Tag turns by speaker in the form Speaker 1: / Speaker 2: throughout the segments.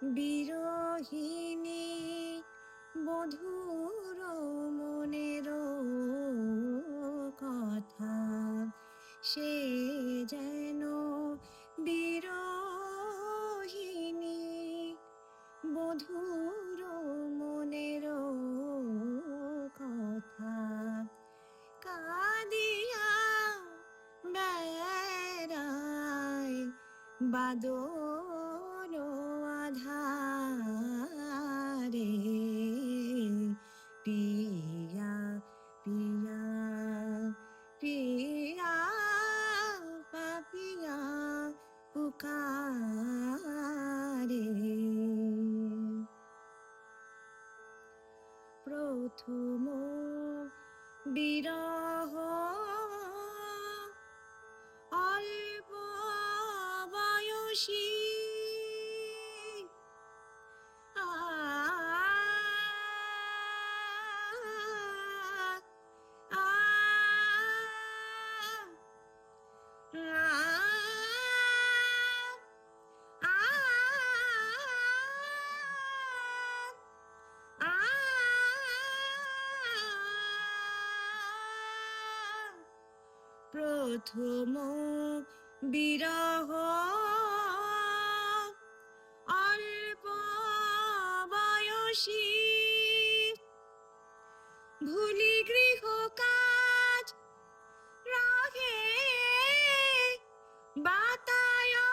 Speaker 1: বিরহিণী বধূর মনের কথা, সে যেন বিরহিণী বধূর মনের কথা, কাঁদিয়া বেড়ায় বাদর আধারে। পিয়া পিয়া পিয়া পাপিয়া পুকারে। প্রথম বিরহ অল্প বয়সী, প্রথম বিরহ অল্প বয়সী, ভুলি গৃহ কাজ রাগে বাতায়নে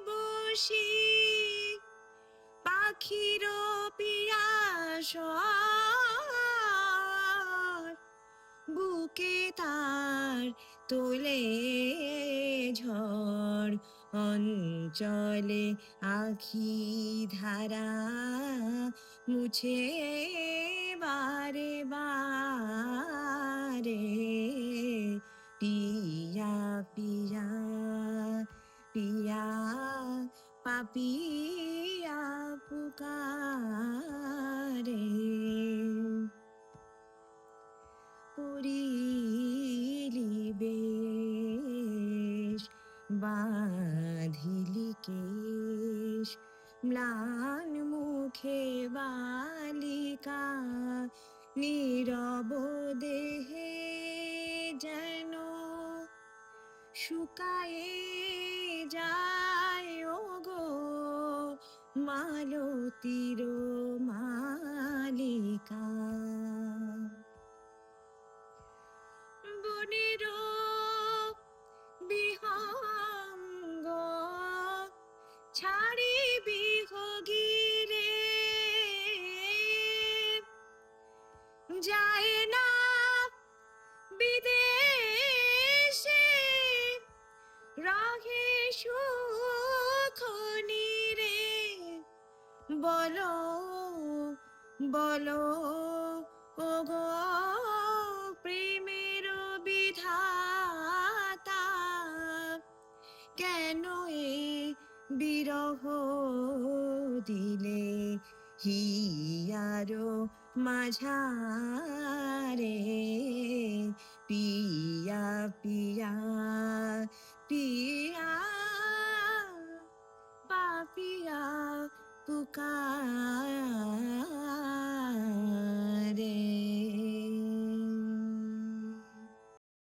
Speaker 1: বসি, পাখির পিয়াস বুকে তার তোলে ঝড়, অঞ্চলে আখি ধারা মুছে বারে বারে। পিয়া পিয়া পিয়া পাপিয়া পুকারে। পুরিলি বেশ বাঁধিলি কেশ, ম্লান মুখে বালিকা নীরব দেহে যেন শুকায়ে যায় ওগো মালতীর মালিকা। বনের বিহঙ্গ ছাড়ি বিহগিরে, যায় না বিদেশে রাহে সুখ নিরে। বলো বলো ওগো প্রেমের বিধাতা, কেন এ বিরহ দিলে হিয়ার মাঝারে। পিয়া পিয়া